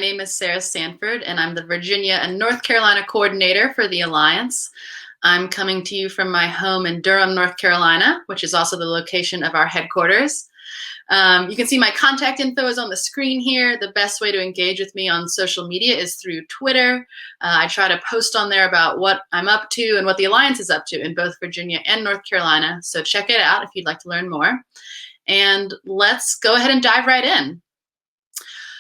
name is Sarah Sanford, and I'm the Virginia and North Carolina coordinator for the Alliance. I'm coming to you from my home in Durham, North Carolina, which is also the location of our headquarters. You can see my contact info is on the screen here. The best way to engage with me on social media is through Twitter. I try to post on there about what I'm up to and what the Alliance is up to in both Virginia and North Carolina. So check it out if you'd like to learn more. And let's go ahead and dive right in.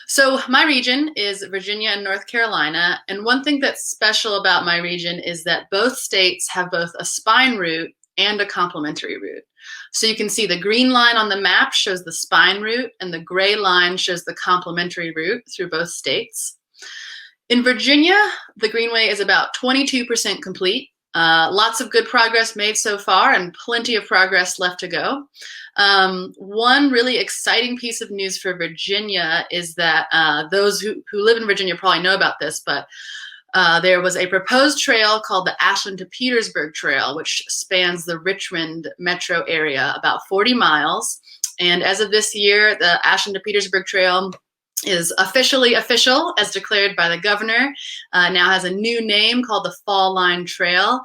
So my region is Virginia and North Carolina, and one thing that's special about my region is that both states have both a spine route and a complementary route. So you can see the green line on the map shows the spine route, and the gray line shows the complementary route through both states. In Virginia, the Greenway is about 22% complete. Lots of good progress made so far and plenty of progress left to go. One really exciting piece of news for Virginia is that those who live in Virginia probably know about this, but there was a proposed trail called the Ashland to Petersburg Trail, which spans the Richmond metro area about 40 miles. And as of this year, the Ashland to Petersburg Trail is officially official, as declared by the governor. Now has a new name called the Fall Line Trail.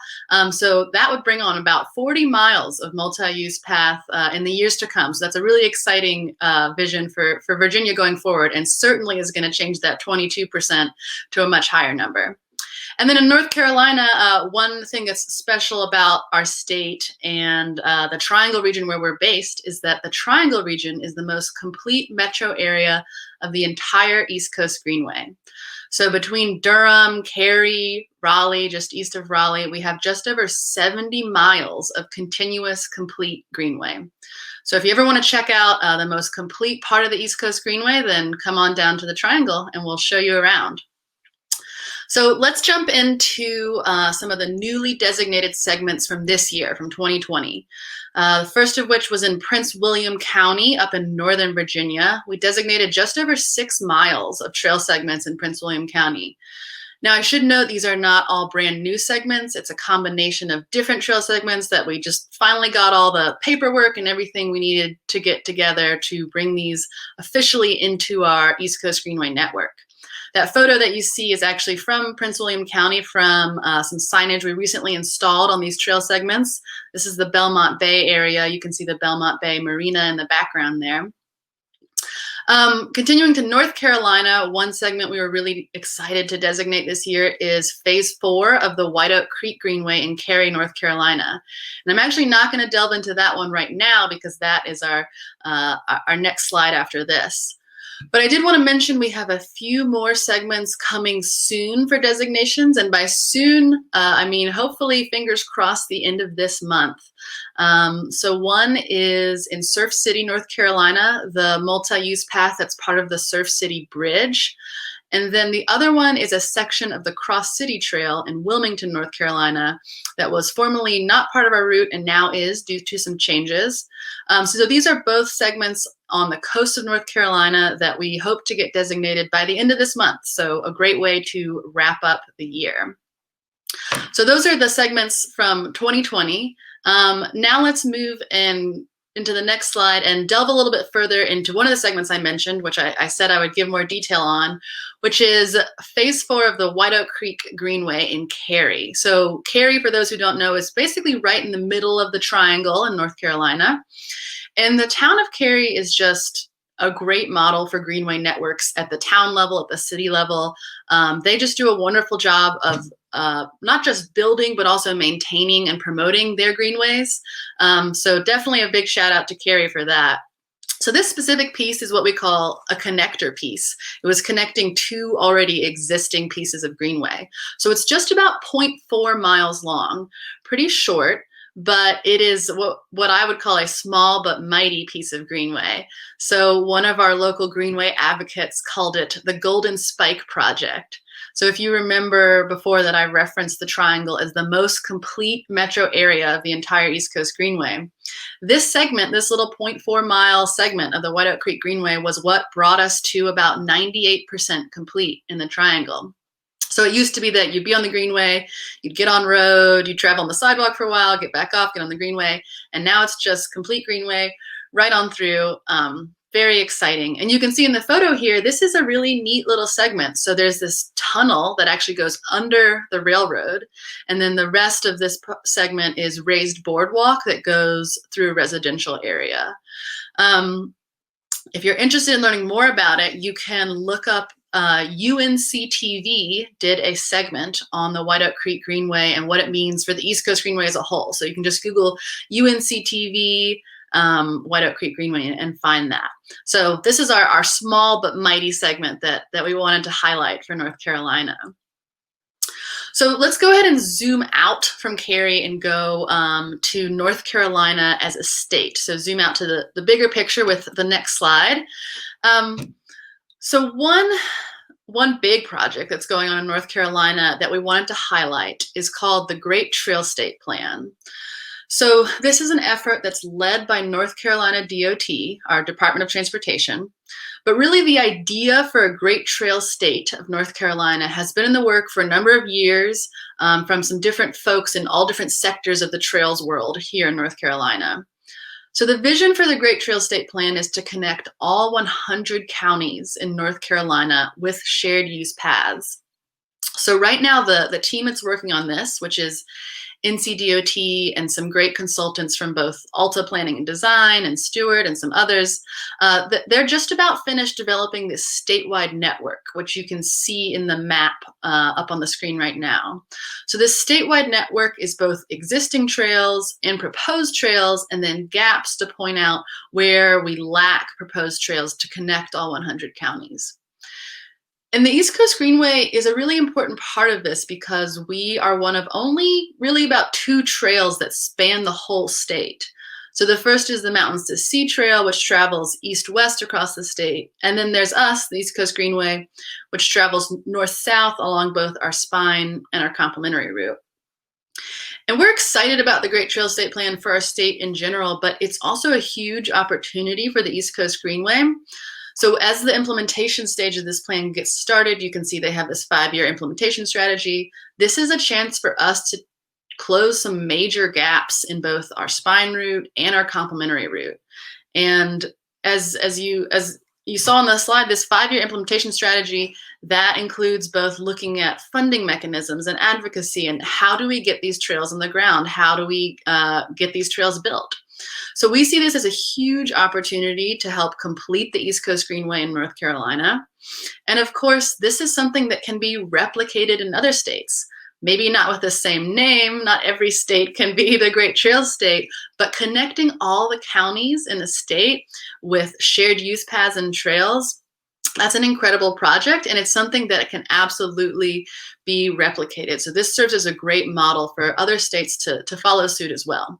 So that would bring on about 40 miles of multi-use path in the years to come. So that's a really exciting vision for Virginia going forward, and certainly is going to change that 22% to a much higher number. And then in North Carolina, one thing that's special about our state and the Triangle region where we're based is that the Triangle region is the most complete metro area of the entire East Coast Greenway. So between Durham, Cary, Raleigh, just east of Raleigh, we have just over 70 miles of continuous complete Greenway. So if you ever want to check out the most complete part of the East Coast Greenway, then come on down to the Triangle and we'll show you around. So let's jump into some of the newly designated segments from this year, from 2020. The first of which was in Prince William County up in Northern Virginia. We designated just over 6 miles of trail segments in Prince William County. Now, I should note these are not all brand new segments. It's a combination of different trail segments that we just finally got all the paperwork and everything we needed to get together to bring these officially into our East Coast Greenway network. That photo that you see is actually from Prince William County from some signage we recently installed on these trail segments. This is the Belmont Bay area. You can see the Belmont Bay Marina in the background there. Continuing to North Carolina, one segment we were really excited to designate this year is Phase 4 of the White Oak Creek Greenway in Cary, North Carolina. And I'm actually not going to delve into that one right now because that is our next slide after this. But I did want to mention we have a few more segments coming soon for designations, and by soon, I mean hopefully, fingers crossed, the end of this month. So one is in Surf City, North Carolina, the multi-use path that's part of the Surf City Bridge. And then the other one is a section of the Cross City Trail in Wilmington, North Carolina, that was formerly not part of our route and now is due to some changes. So these are both segments on the coast of North Carolina that we hope to get designated by the end of this month. So a great way to wrap up the year. So those are the segments from 2020. Now let's move into the next slide and delve a little bit further into one of the segments I mentioned, which I said I would give more detail on, which is Phase 4 of the White Oak Creek Greenway in Cary. So Cary, for those who don't know, is basically right in the middle of the Triangle in North Carolina. And the town of Cary is just a great model for Greenway networks at the town level, at the city level. They just do a wonderful job of not just building, but also maintaining and promoting their greenways. So definitely a big shout out to Cary for that. So this specific piece is what we call a connector piece. It was connecting two already existing pieces of Greenway. So it's just about 0.4 miles long, pretty short, but it is what I would call a small but mighty piece of Greenway. So one of our local Greenway advocates called it the Golden Spike Project. So if you remember before that I referenced the Triangle as the most complete metro area of the entire East Coast Greenway, this segment, this little 0.4 mile segment of the White Oak Creek Greenway was what brought us to about 98% complete in the Triangle. So it used to be that you'd be on the Greenway, you'd get on road, you'd travel on the sidewalk for a while, get back off, get on the Greenway, and now it's just complete Greenway right on through. Very exciting. And you can see in the photo here, this is a really neat little segment. So there's this tunnel that actually goes under the railroad. And then the rest of this segment is raised boardwalk that goes through a residential area. If you're interested in learning more about it, you can look up UNCTV did a segment on the White Oak Creek Greenway and what it means for the East Coast Greenway as a whole. So you can just Google UNCTV White Oak Creek Greenway and find that. So this is our small but mighty segment that we wanted to highlight for North Carolina. So let's go ahead and zoom out from Cary and go to North Carolina as a state. So zoom out to the bigger picture with the next slide. So one big project that's going on in North Carolina that we wanted to highlight is called the Great Trail State Plan. So this is an effort that's led by North Carolina DOT, our Department of Transportation. But really the idea for a Great Trail State of North Carolina has been in the work for a number of years from some different folks in all different sectors of the trails world here in North Carolina. So the vision for the Great Trail State Plan is to connect all 100 counties in North Carolina with shared use paths. So right now the team that's working on this, which is NCDOT and some great consultants from both Alta Planning and Design and Stewart and some others, they're just about finished developing this statewide network, which you can see in the map up on the screen right now. So this statewide network is both existing trails and proposed trails, and then gaps to point out where we lack proposed trails to connect all 100 counties. And the East Coast Greenway is a really important part of this because we are one of only really about 2 trails that span the whole state. So the first is the Mountains to Sea Trail, which travels east-west across the state. And then there's us, the East Coast Greenway, which travels north-south along both our spine and our complementary route. And we're excited about the Great Trail State Plan for our state in general, but it's also a huge opportunity for the East Coast Greenway. So as the implementation stage of this plan gets started, you can see they have this 5-year implementation strategy. This is a chance for us to close some major gaps in both our spine route and our complementary route. And as you saw on the slide, this 5-year implementation strategy, that includes both looking at funding mechanisms and advocacy and how do we get these trails on the ground? How do we get these trails built? So we see this as a huge opportunity to help complete the East Coast Greenway in North Carolina. And of course, this is something that can be replicated in other states. Maybe not with the same name, not every state can be the Great Trail State, but connecting all the counties in the state with shared use paths and trails, that's an incredible project, and it's something that can absolutely be replicated. So this serves as a great model for other states to follow suit as well.